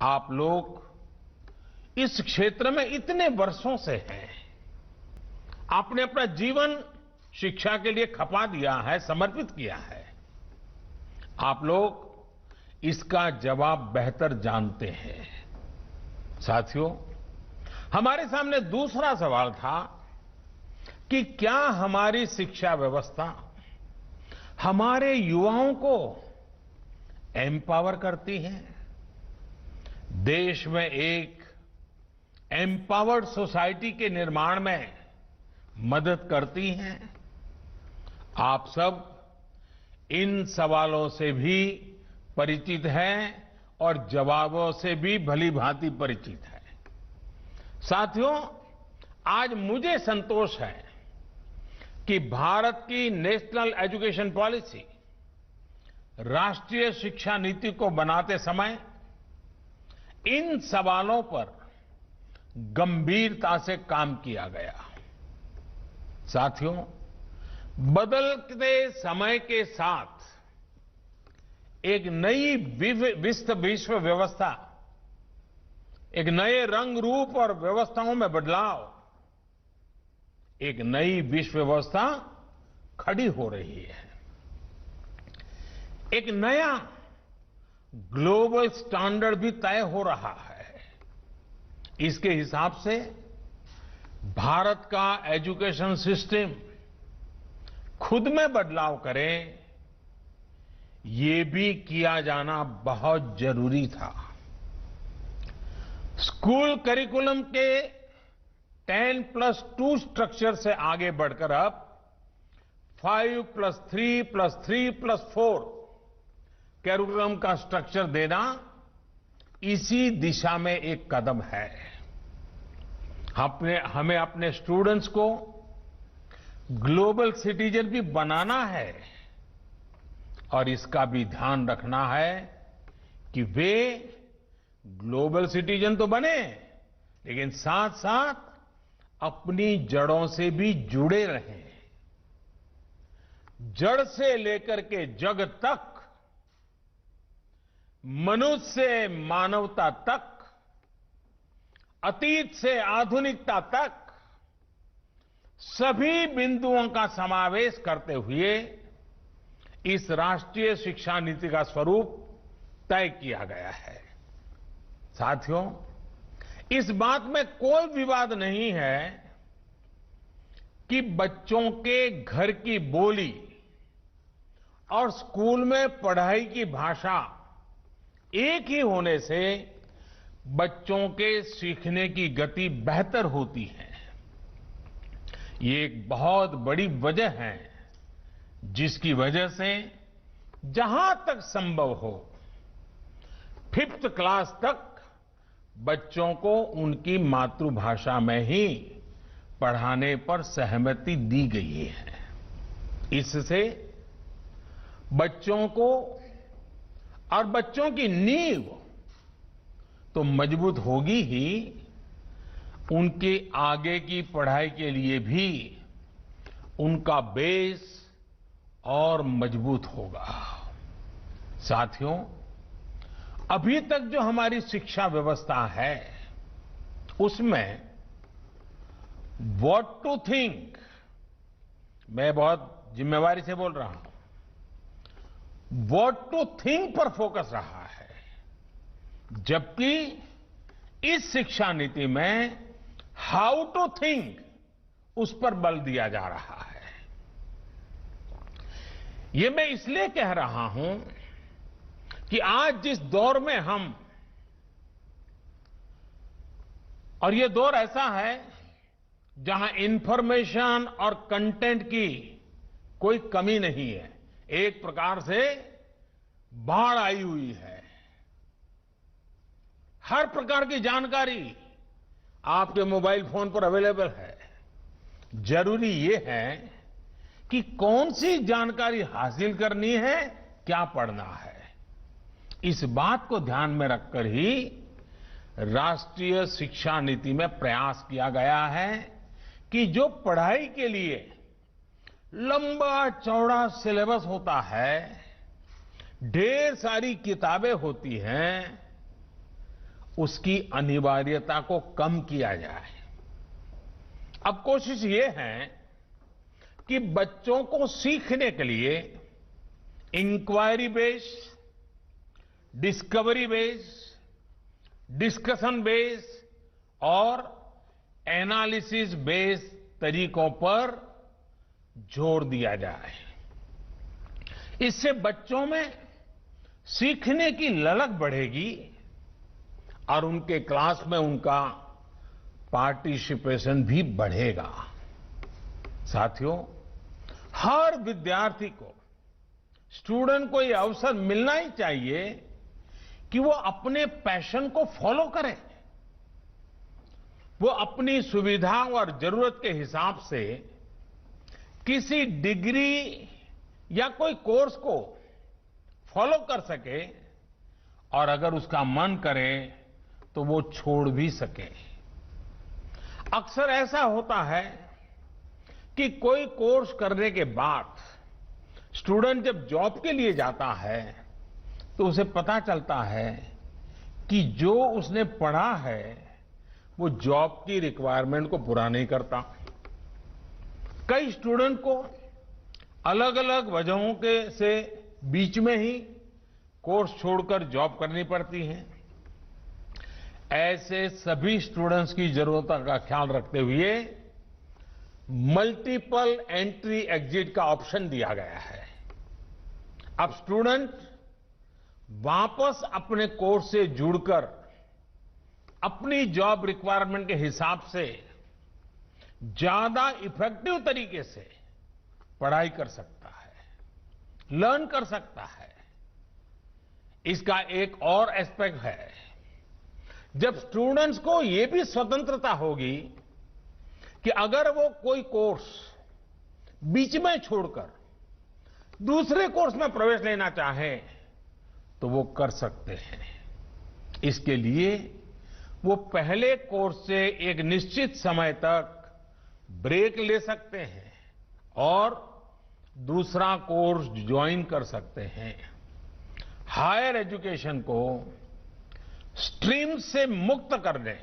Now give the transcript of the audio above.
आप लोग इस क्षेत्र में इतने वर्षों से हैं। आपने अपना जीवन शिक्षा के लिए खपा दिया है, समर्पित किया है। आप लोग इसका जवाब बेहतर जानते हैं। साथियों, हमारे सामने दूसरा सवाल था कि क्या हमारी शिक्षा व्यवस्था हमारे युवाओं को एम्पावर करती है, देश में एक एम्पावर्ड सोसाइटी के निर्माण में मदद करती हैं। आप सब इन सवालों से भी परिचित हैं और जवाबों से भी भली-भांति परिचित हैं। साथियों, आज मुझे संतोष है कि भारत की नेशनल एजुकेशन पॉलिसी, राष्ट्रीय शिक्षा नीति को बनाते समय इन सवालों पर गंभीरता से काम किया गया। साथियों, बदलते समय के साथ एक नई विश्व व्यवस्था, एक नए रंग रूप और व्यवस्थाओं में बदलाव, एक नई विश्व व्यवस्था खड़ी हो रही है। एक नया ग्लोबल स्टैंडर्ड भी तय हो रहा है। इसके हिसाब से भारत का एजुकेशन सिस्टम खुद में बदलाव करे, ये भी किया जाना बहुत जरूरी था। स्कूल करिकुलम के 10+2 स्ट्रक्चर से आगे बढ़कर अब 5+3+3+4 करिकुलम का स्ट्रक्चर देना इसी दिशा में एक कदम है। हमें अपने स्टूडेंट्स को ग्लोबल सिटीजन भी बनाना है और इसका भी ध्यान रखना है कि वे ग्लोबल सिटीजन तो बने, लेकिन साथ साथ अपनी जड़ों से भी जुड़े रहें। जड़ से लेकर के जग तक, मनुष्य से मानवता तक, अतीत से आधुनिकता तक सभी बिंदुओं का समावेश करते हुए इस राष्ट्रीय शिक्षा नीति का स्वरूप तय किया गया है। साथियों, इस बात में कोई विवाद नहीं है कि बच्चों के घर की बोली और स्कूल में पढ़ाई की भाषा एक ही होने से बच्चों के सीखने की गति बेहतर होती है। ये एक बहुत बड़ी वजह है जिसकी वजह से जहां तक संभव हो 5th क्लास तक बच्चों को उनकी मातृभाषा में ही पढ़ाने पर सहमति दी गई है। इससे बच्चों को और बच्चों की नींव तो मजबूत होगी ही, उनके आगे की पढ़ाई के लिए भी उनका बेस और मजबूत होगा। साथियों, अभी तक जो हमारी शिक्षा व्यवस्था है उसमें व्हाट टू थिंक, मैं बहुत जिम्मेवारी से बोल रहा हूं, व्हाट टू थिंक पर फोकस रहा है, जबकि इस शिक्षा नीति में हाउ टू थिंक उस पर बल दिया जा रहा है। ये मैं इसलिए कह रहा हूं कि आज जिस दौर में हम, और ये दौर ऐसा है जहां इंफॉर्मेशन और कंटेंट की कोई कमी नहीं है, एक प्रकार से बाढ़ आई हुई है। हर प्रकार की जानकारी आपके मोबाइल फोन पर अवेलेबल है। जरूरी ये है कि कौन सी जानकारी हासिल करनी है, क्या पढ़ना है। इस बात को ध्यान में रखकर ही राष्ट्रीय शिक्षा नीति में प्रयास किया गया है कि जो पढ़ाई के लिए लंबा चौड़ा सिलेबस होता है, ढेर सारी किताबें होती हैं, उसकी अनिवार्यता को कम किया जाए। अब कोशिश ये है कि बच्चों को सीखने के लिए inquiry based, discovery based, discussion based और एनालिसिस बेस्ड तरीकों पर जोर दिया जाए। इससे बच्चों में सीखने की ललक बढ़ेगी और उनके क्लास में उनका पार्टिसिपेशन भी बढ़ेगा। साथियों, हर विद्यार्थी को, स्टूडेंट को यह अवसर मिलना ही चाहिए कि वो अपने पैशन को फॉलो करे। वो अपनी सुविधा और जरूरत के हिसाब से किसी डिग्री या कोई कोर्स को फॉलो कर सके और अगर उसका मन करे तो वो छोड़ भी सके। अक्सर ऐसा होता है कि कोई कोर्स करने के बाद स्टूडेंट जब जॉब के लिए जाता है तो उसे पता चलता है कि जो उसने पढ़ा है वो जॉब की रिक्वायरमेंट को पूरा नहीं करता। कई स्टूडेंट को अलग अलग वजहों के से बीच में ही कोर्स छोड़कर जॉब करनी पड़ती है। ऐसे सभी स्टूडेंट्स की जरूरतों का ख्याल रखते हुए मल्टीपल एंट्री एग्जिट का ऑप्शन दिया गया है। अब स्टूडेंट वापस अपने कोर्स से जुड़कर अपनी जॉब रिक्वायरमेंट के हिसाब से ज्यादा इफेक्टिव तरीके से पढ़ाई कर सकता है, लर्न कर सकता है। इसका एक और एस्पेक्ट है, जब स्टूडेंट्स को यह भी स्वतंत्रता होगी कि अगर वो कोई कोर्स बीच में छोड़कर दूसरे कोर्स में प्रवेश लेना चाहे तो वो कर सकते हैं। इसके लिए वो पहले कोर्स से एक निश्चित समय तक ब्रेक ले सकते हैं और दूसरा कोर्स ज्वाइन कर सकते हैं। हायर एजुकेशन को स्ट्रीम से मुक्त करने